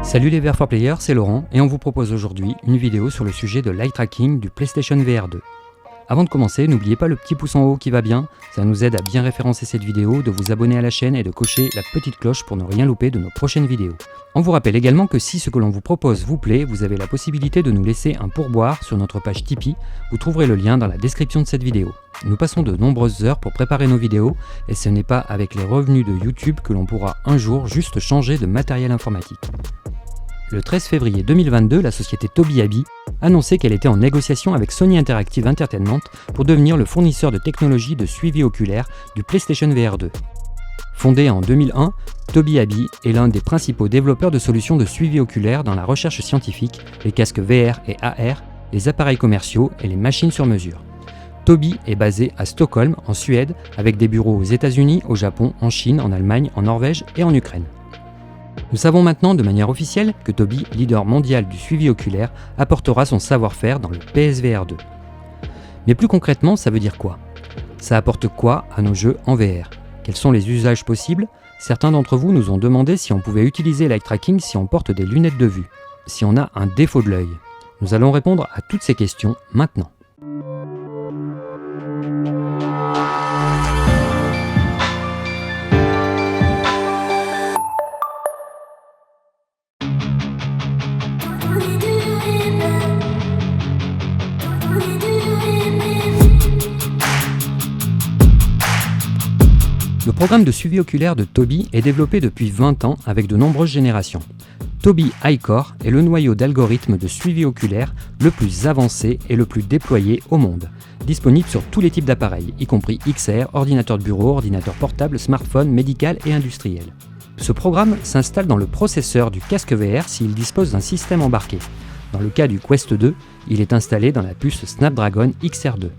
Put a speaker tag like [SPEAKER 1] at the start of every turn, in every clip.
[SPEAKER 1] Salut les VR4Players, c'est Laurent et on vous propose aujourd'hui une vidéo sur le sujet de l'eye tracking du PlayStation VR 2. Avant de commencer, n'oubliez pas le petit pouce en haut qui va bien, ça nous aide à bien référencer cette vidéo, de vous abonner à la chaîne et de cocher la petite cloche pour ne rien louper de nos prochaines vidéos. On vous rappelle également que si ce que l'on vous propose vous plaît, vous avez la possibilité de nous laisser un pourboire sur notre page Tipeee, vous trouverez le lien dans la description de cette vidéo. Nous passons de nombreuses heures pour préparer nos vidéos et ce n'est pas avec les revenus de YouTube que l'on pourra un jour juste changer de matériel informatique. Le 13 février 2022, la société Tobii annonçait qu'elle était en négociation avec Sony Interactive Entertainment pour devenir le fournisseur de technologies de suivi oculaire du PlayStation VR 2. Fondé en 2001, Tobii est l'un des principaux développeurs de solutions de suivi oculaire dans la recherche scientifique, les casques VR et AR, les appareils commerciaux et les machines sur mesure. Tobii est basé à Stockholm, en Suède, avec des bureaux aux États-Unis, au Japon, en Chine, en Allemagne, en Norvège et en Ukraine. Nous savons maintenant de manière officielle que Tobii, leader mondial du suivi oculaire, apportera son savoir-faire dans le PSVR 2. Mais plus concrètement, ça veut dire quoi ? Ça apporte quoi à nos jeux en VR ? Quels sont les usages possibles ? Certains d'entre vous nous ont demandé si on pouvait utiliser l'eye tracking si on porte des lunettes de vue, si on a un défaut de l'œil. Nous allons répondre à toutes ces questions maintenant. Le programme de suivi oculaire de Tobii est développé depuis 20 ans avec de nombreuses générations. Tobii EyeCore est le noyau d'algorithmes de suivi oculaire le plus avancé et le plus déployé au monde, disponible sur tous les types d'appareils, y compris XR, ordinateur de bureau, ordinateur portable, smartphone, médical et industriel. Ce programme s'installe dans le processeur du casque VR s'il dispose d'un système embarqué. Dans le cas du Quest 2, il est installé dans la puce Snapdragon XR2.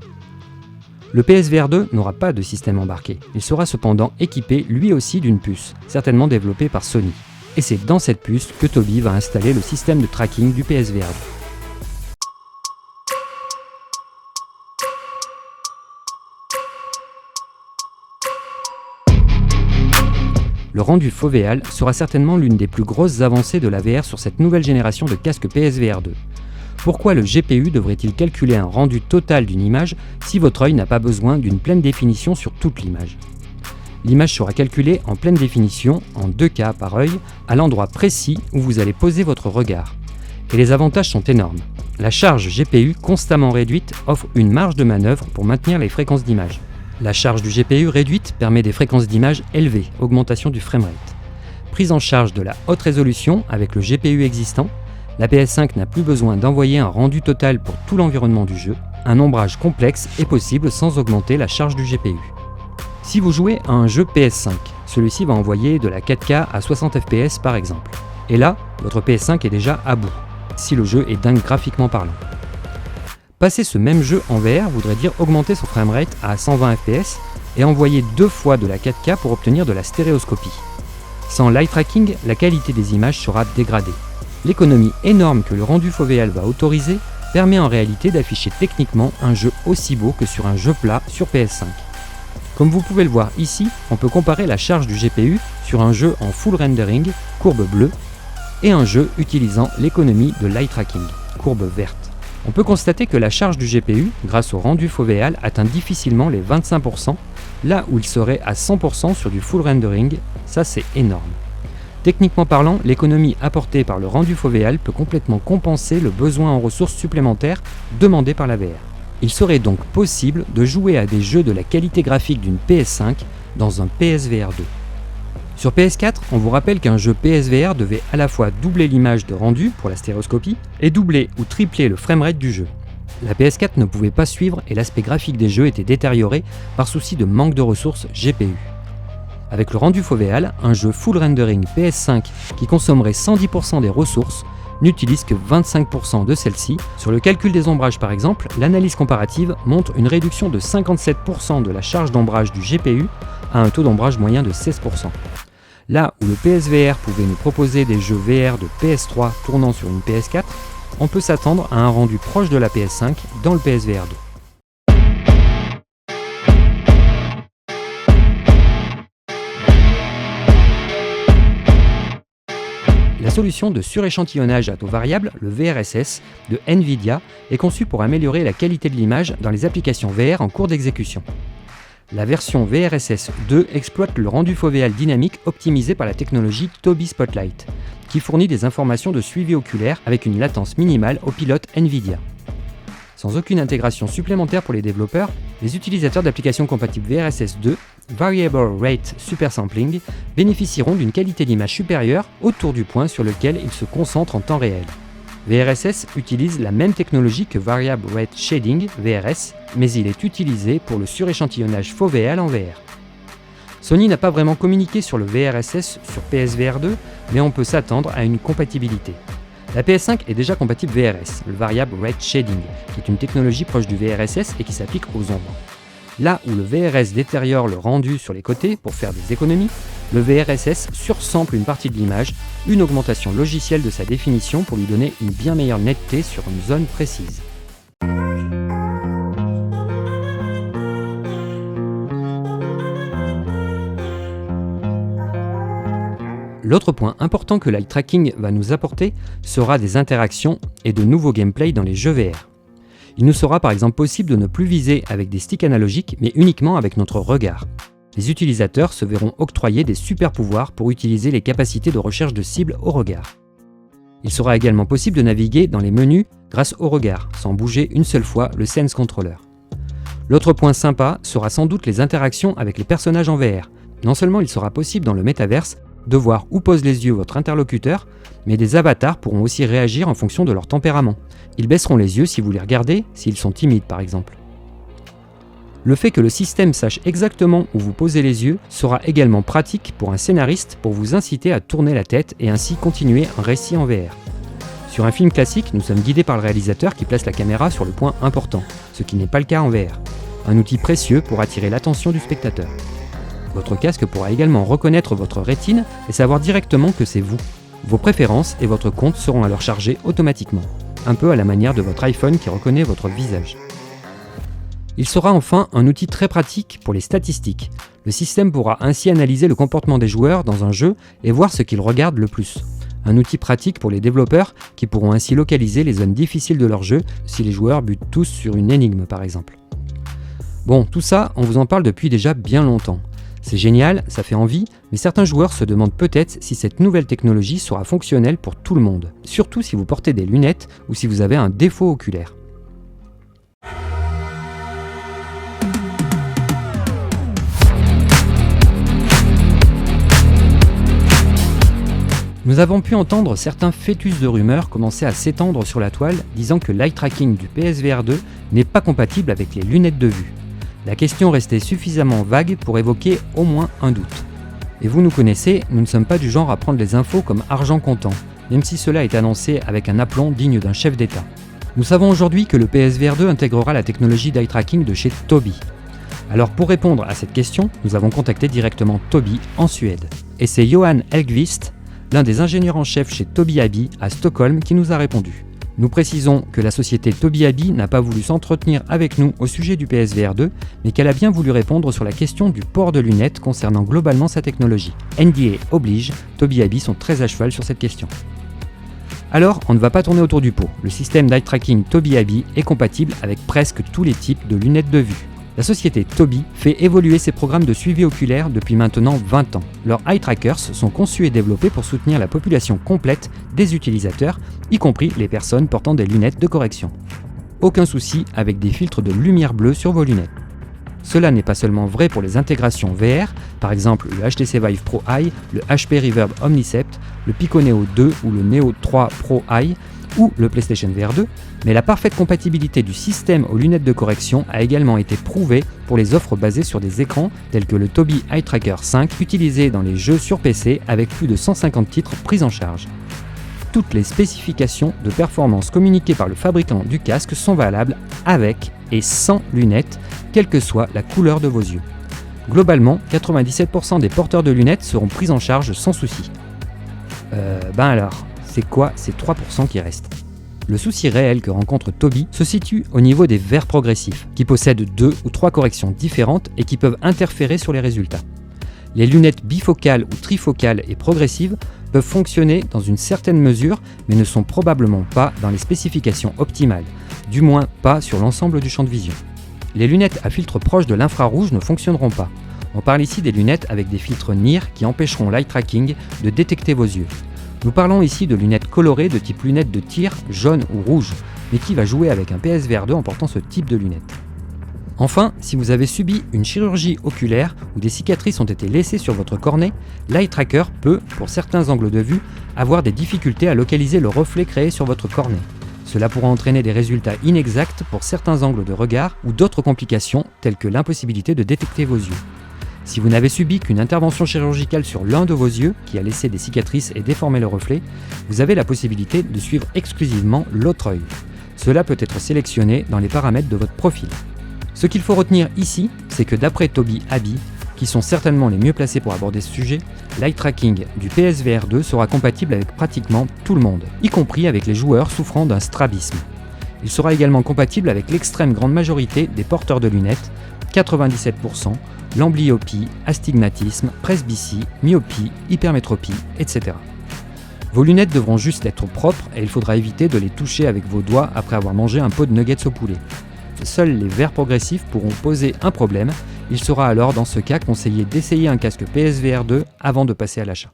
[SPEAKER 1] Le PSVR 2 n'aura pas de système embarqué, il sera cependant équipé lui aussi d'une puce, certainement développée par Sony. Et c'est dans cette puce que Tobii va installer le système de tracking du PSVR 2. Le rendu fovéal sera certainement l'une des plus grosses avancées de la VR sur cette nouvelle génération de casques PSVR 2. Pourquoi le GPU devrait-il calculer un rendu total d'une image si votre œil n'a pas besoin d'une pleine définition sur toute l'image ? L'image sera calculée en pleine définition, en 2K par œil, à l'endroit précis où vous allez poser votre regard. Et les avantages sont énormes. La charge GPU constamment réduite offre une marge de manœuvre pour maintenir les fréquences d'image. La charge du GPU réduite permet des fréquences d'image élevées, augmentation du framerate. Prise en charge de la haute résolution avec le GPU existant, la PS5 n'a plus besoin d'envoyer un rendu total pour tout l'environnement du jeu. Un ombrage complexe est possible sans augmenter la charge du GPU. Si vous jouez à un jeu PS5, celui-ci va envoyer de la 4K à 60 fps par exemple. Et là, votre PS5 est déjà à bout, si le jeu est dingue graphiquement parlant. Passer ce même jeu en VR voudrait dire augmenter son framerate à 120 fps et envoyer 2 fois de la 4K pour obtenir de la stéréoscopie. Sans l'eye tracking, la qualité des images sera dégradée. L'économie énorme que le rendu fovéal va autoriser permet en réalité d'afficher techniquement un jeu aussi beau que sur un jeu plat sur PS5. Comme vous pouvez le voir ici, on peut comparer la charge du GPU sur un jeu en full rendering, courbe bleue, et un jeu utilisant l'économie de l'eye tracking, courbe verte. On peut constater que la charge du GPU, grâce au rendu fovéal, atteint difficilement les 25%, là où il serait à 100% sur du full rendering, ça c'est énorme. Techniquement parlant, l'économie apportée par le rendu fovéal peut complètement compenser le besoin en ressources supplémentaires demandé par la VR. Il serait donc possible de jouer à des jeux de la qualité graphique d'une PS5 dans un PSVR 2. Sur PS4, on vous rappelle qu'un jeu PSVR devait à la fois doubler l'image de rendu pour la stéréoscopie et doubler ou tripler le framerate du jeu. La PS4 ne pouvait pas suivre et l'aspect graphique des jeux était détérioré par souci de manque de ressources GPU. Avec le rendu fovéal, un jeu full rendering PS5 qui consommerait 110% des ressources n'utilise que 25% de celles-ci. Sur le calcul des ombrages par exemple, l'analyse comparative montre une réduction de 57% de la charge d'ombrage du GPU à un taux d'ombrage moyen de 16%. Là où le PSVR pouvait nous proposer des jeux VR de PS3 tournant sur une PS4, on peut s'attendre à un rendu proche de la PS5 dans le PSVR 2. solution de suréchantillonnage à taux variable, le VRSS, de NVIDIA est conçue pour améliorer la qualité de l'image dans les applications VR en cours d'exécution. La version VRSS 2 exploite le rendu fovéal dynamique optimisé par la technologie Tobii Spotlight, qui fournit des informations de suivi oculaire avec une latence minimale au pilote NVIDIA. Sans aucune intégration supplémentaire pour les développeurs, les utilisateurs d'applications compatibles VRSS 2, Variable Rate Supersampling, bénéficieront d'une qualité d'image supérieure autour du point sur lequel ils se concentrent en temps réel. VRSS utilise la même technologie que Variable Rate Shading, VRS, mais il est utilisé pour le suréchantillonnage fovéal en VR. Sony n'a pas vraiment communiqué sur le VRSS sur PSVR 2, mais on peut s'attendre à une compatibilité. La PS5 est déjà compatible VRS, le Variable Rate Shading, qui est une technologie proche du VRSS et qui s'applique aux ombres. Là où le VRS détériore le rendu sur les côtés pour faire des économies, le VRSS sursample une partie de l'image, une augmentation logicielle de sa définition pour lui donner une bien meilleure netteté sur une zone précise. L'autre point important que l'eye tracking va nous apporter sera des interactions et de nouveaux gameplays dans les jeux VR. Il nous sera par exemple possible de ne plus viser avec des sticks analogiques mais uniquement avec notre regard. Les utilisateurs se verront octroyer des super pouvoirs pour utiliser les capacités de recherche de cibles au regard. Il sera également possible de naviguer dans les menus grâce au regard, sans bouger une seule fois le Sense Controller. L'autre point sympa sera sans doute les interactions avec les personnages en VR. Non seulement il sera possible dans le métaverse de voir où pose les yeux votre interlocuteur, mais des avatars pourront aussi réagir en fonction de leur tempérament. Ils baisseront les yeux si vous les regardez, s'ils sont timides par exemple. Le fait que le système sache exactement où vous posez les yeux sera également pratique pour un scénariste pour vous inciter à tourner la tête et ainsi continuer un récit en VR. Sur un film classique, nous sommes guidés par le réalisateur qui place la caméra sur le point important, ce qui n'est pas le cas en VR. Un outil précieux pour attirer l'attention du spectateur. Votre casque pourra également reconnaître votre rétine et savoir directement que c'est vous. Vos préférences et votre compte seront alors chargés automatiquement, un peu à la manière de votre iPhone qui reconnaît votre visage. Il sera enfin un outil très pratique pour les statistiques. Le système pourra ainsi analyser le comportement des joueurs dans un jeu et voir ce qu'ils regardent le plus. Un outil pratique pour les développeurs qui pourront ainsi localiser les zones difficiles de leur jeu si les joueurs butent tous sur une énigme par exemple. Bon, tout ça, on vous en parle depuis déjà bien longtemps. C'est génial, ça fait envie, mais certains joueurs se demandent peut-être si cette nouvelle technologie sera fonctionnelle pour tout le monde, surtout si vous portez des lunettes ou si vous avez un défaut oculaire. Nous avons pu entendre certains fœtus de rumeurs commencer à s'étendre sur la toile, disant que l'eye tracking du PSVR 2 n'est pas compatible avec les lunettes de vue. La question restait suffisamment vague pour évoquer au moins un doute. Et vous nous connaissez, nous ne sommes pas du genre à prendre les infos comme argent comptant, même si cela est annoncé avec un aplomb digne d'un chef d'État. Nous savons aujourd'hui que le PSVR 2 intégrera la technologie d'eye tracking de chez Tobii. Alors pour répondre à cette question, nous avons contacté directement Tobii en Suède. Et c'est Johan Elgvist, l'un des ingénieurs en chef chez Tobii Abi à Stockholm, qui nous a répondu. Nous précisons que la société Tobii Abi n'a pas voulu s'entretenir avec nous au sujet du PSVR 2, mais qu'elle a bien voulu répondre sur la question du port de lunettes concernant globalement sa technologie. NDA oblige, Tobii Abi sont très à cheval sur cette question. Alors, on ne va pas tourner autour du pot. Le système d'eye tracking Tobii Abi est compatible avec presque tous les types de lunettes de vue. La société Tobii fait évoluer ses programmes de suivi oculaire depuis maintenant 20 ans. Leurs eye trackers sont conçus et développés pour soutenir la population complète des utilisateurs, y compris les personnes portant des lunettes de correction. Aucun souci avec des filtres de lumière bleue sur vos lunettes. Cela n'est pas seulement vrai pour les intégrations VR, par exemple le HTC Vive Pro Eye, le HP Reverb Omnicept, le Pico Neo 2 ou le Neo 3 Pro Eye, ou le PlayStation VR 2, mais la parfaite compatibilité du système aux lunettes de correction a également été prouvée pour les offres basées sur des écrans tels que le Tobii Eye Tracker 5 utilisé dans les jeux sur PC avec plus de 150 titres pris en charge. Toutes les spécifications de performance communiquées par le fabricant du casque sont valables avec et sans lunettes, quelle que soit la couleur de vos yeux. Globalement, 97% des porteurs de lunettes seront pris en charge sans souci. Alors, c'est quoi ces 3% qui restent ? Le souci réel que rencontre Tobii se situe au niveau des verres progressifs, qui possèdent 2 ou 3 corrections différentes et qui peuvent interférer sur les résultats. Les lunettes bifocales ou trifocales et progressives peuvent fonctionner dans une certaine mesure, mais ne sont probablement pas dans les spécifications optimales, du moins pas sur l'ensemble du champ de vision. Les lunettes à filtre proche de l'infrarouge ne fonctionneront pas. On parle ici des lunettes avec des filtres NIR qui empêcheront l'eye tracking de détecter vos yeux. Nous parlons ici de lunettes colorées de type lunettes de tir, jaune ou rouge, mais qui va jouer avec un PSVR 2 en portant ce type de lunettes. Enfin, si vous avez subi une chirurgie oculaire ou des cicatrices ont été laissées sur votre cornée, l'eye tracker peut, pour certains angles de vue, avoir des difficultés à localiser le reflet créé sur votre cornée. Cela pourra entraîner des résultats inexacts pour certains angles de regard ou d'autres complications telles que l'impossibilité de détecter vos yeux. Si vous n'avez subi qu'une intervention chirurgicale sur l'un de vos yeux qui a laissé des cicatrices et déformé le reflet, vous avez la possibilité de suivre exclusivement l'autre œil. Cela peut être sélectionné dans les paramètres de votre profil. Ce qu'il faut retenir ici, c'est que d'après Tobii Abbey, qui sont certainement les mieux placés pour aborder ce sujet, l'eye tracking du PSVR 2 sera compatible avec pratiquement tout le monde, y compris avec les joueurs souffrant d'un strabisme. Il sera également compatible avec l'extrême grande majorité des porteurs de lunettes, 97%, l'amblyopie, astigmatisme, presbytie, myopie, hypermétropie, etc. Vos lunettes devront juste être propres et il faudra éviter de les toucher avec vos doigts après avoir mangé un pot de nuggets au poulet. Seuls les verres progressifs pourront poser un problème, il sera alors dans ce cas conseillé d'essayer un casque PSVR 2 avant de passer à l'achat.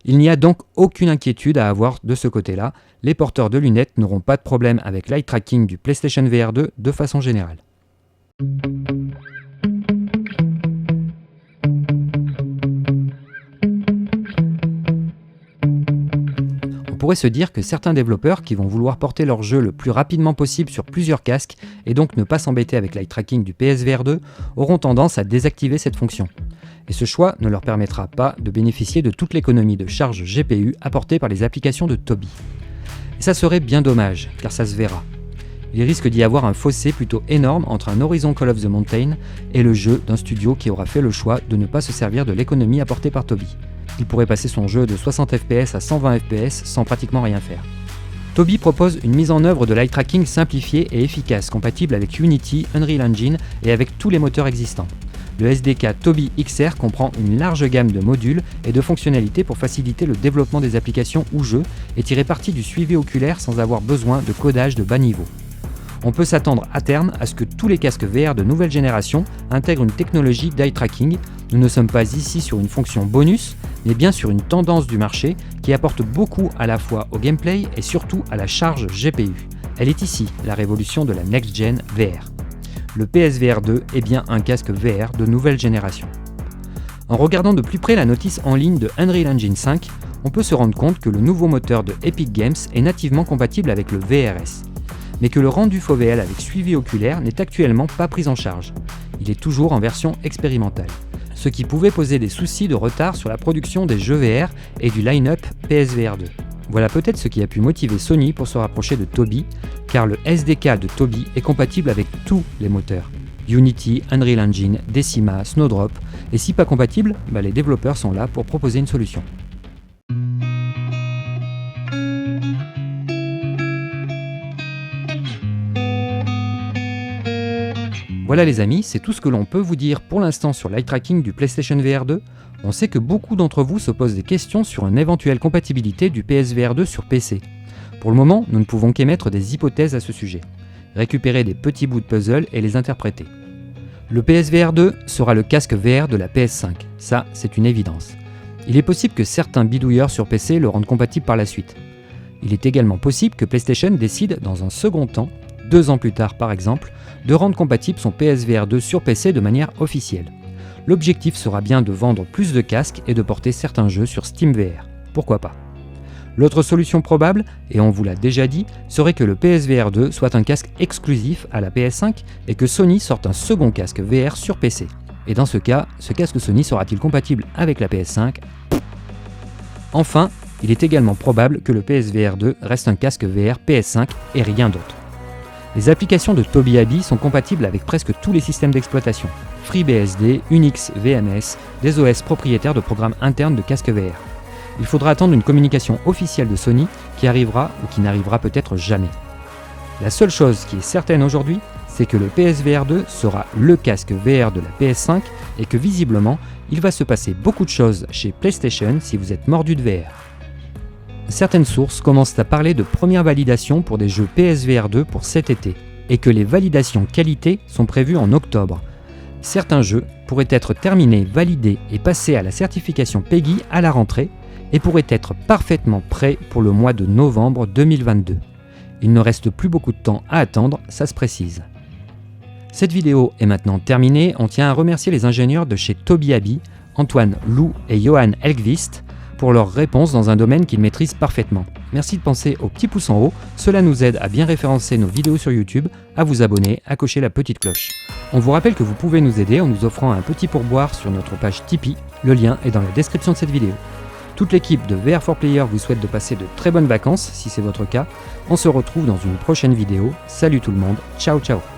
[SPEAKER 1] Il n'y a donc aucune inquiétude à avoir de ce côté-là, les porteurs de lunettes n'auront pas de problème avec l'eye tracking du PlayStation VR 2 de façon générale. On pourrait se dire que certains développeurs qui vont vouloir porter leur jeu le plus rapidement possible sur plusieurs casques et donc ne pas s'embêter avec l'eye tracking du PSVR 2 auront tendance à désactiver cette fonction. Et ce choix ne leur permettra pas de bénéficier de toute l'économie de charge GPU apportée par les applications de Tobii. Et ça serait bien dommage, car ça se verra. Il risque d'y avoir un fossé plutôt énorme entre un Horizon Call of the Mountain et le jeu d'un studio qui aura fait le choix de ne pas se servir de l'économie apportée par Tobii. Il pourrait passer son jeu de 60 fps à 120 fps sans pratiquement rien faire. Tobii propose une mise en œuvre de l'eye tracking simplifiée et efficace, compatible avec Unity, Unreal Engine et avec tous les moteurs existants. Le SDK Tobii XR comprend une large gamme de modules et de fonctionnalités pour faciliter le développement des applications ou jeux et tirer parti du suivi oculaire sans avoir besoin de codage de bas niveau. On peut s'attendre à terme à ce que tous les casques VR de nouvelle génération intègrent une technologie d'eye tracking. Nous ne sommes pas ici sur une fonction bonus, mais bien sur une tendance du marché qui apporte beaucoup à la fois au gameplay et surtout à la charge GPU. Elle est ici la révolution de la next-gen VR. Le PSVR 2 est bien un casque VR de nouvelle génération. En regardant de plus près la notice en ligne de Unreal Engine 5, on peut se rendre compte que le nouveau moteur de Epic Games est nativement compatible avec le VRS, mais que le rendu foveal avec suivi oculaire n'est actuellement pas pris en charge. Il est toujours en version expérimentale, ce qui pouvait poser des soucis de retard sur la production des jeux VR et du line-up PSVR 2. Voilà peut-être ce qui a pu motiver Sony pour se rapprocher de Tobii, car le SDK de Tobii est compatible avec tous les moteurs. Unity, Unreal Engine, Decima, Snowdrop, et si pas compatible, les développeurs sont là pour proposer une solution. Voilà les amis, c'est tout ce que l'on peut vous dire pour l'instant sur l'eye tracking du PlayStation VR 2. On sait que beaucoup d'entre vous se posent des questions sur une éventuelle compatibilité du PSVR 2 sur PC. Pour le moment, nous ne pouvons qu'émettre des hypothèses à ce sujet. Récupérer des petits bouts de puzzle et les interpréter. Le PSVR 2 sera le casque VR de la PS5, ça c'est une évidence. Il est possible que certains bidouilleurs sur PC le rendent compatible par la suite. Il est également possible que PlayStation décide dans un second temps, 2 ans plus tard par exemple, de rendre compatible son PSVR 2 sur PC de manière officielle. L'objectif sera bien de vendre plus de casques et de porter certains jeux sur SteamVR. Pourquoi pas ? L'autre solution probable, et on vous l'a déjà dit, serait que le PSVR 2 soit un casque exclusif à la PS5 et que Sony sorte un second casque VR sur PC. Et dans ce cas, ce casque Sony sera-t-il compatible avec la PS5 ? Enfin, il est également probable que le PSVR 2 reste un casque VR PS5 et rien d'autre. Les applications de Tobii Abbey sont compatibles avec presque tous les systèmes d'exploitation. FreeBSD, Unix, VMS, des OS propriétaires de programmes internes de casques VR. Il faudra attendre une communication officielle de Sony qui arrivera ou qui n'arrivera peut-être jamais. La seule chose qui est certaine aujourd'hui, c'est que le PSVR 2 sera le casque VR de la PS5 et que visiblement, il va se passer beaucoup de choses chez PlayStation si vous êtes mordu de VR. Certaines sources commencent à parler de première validation pour des jeux PSVR 2 pour cet été, et que les validations qualité sont prévues en octobre. Certains jeux pourraient être terminés, validés et passés à la certification PEGI à la rentrée, et pourraient être parfaitement prêts pour le mois de novembre 2022. Il ne reste plus beaucoup de temps à attendre, ça se précise. Cette vidéo est maintenant terminée, on tient à remercier les ingénieurs de chez Tobii, Antoine Lou et Johan Elgvist, pour leurs réponses dans un domaine qu'ils maîtrisent parfaitement. Merci de penser au petit pouce en haut, cela nous aide à bien référencer nos vidéos sur YouTube, à vous abonner, à cocher la petite cloche. On vous rappelle que vous pouvez nous aider en nous offrant un petit pourboire sur notre page Tipeee, le lien est dans la description de cette vidéo. Toute l'équipe de VR4Player vous souhaite de passer de très bonnes vacances, si c'est votre cas. On se retrouve dans une prochaine vidéo. Salut tout le monde, ciao ciao.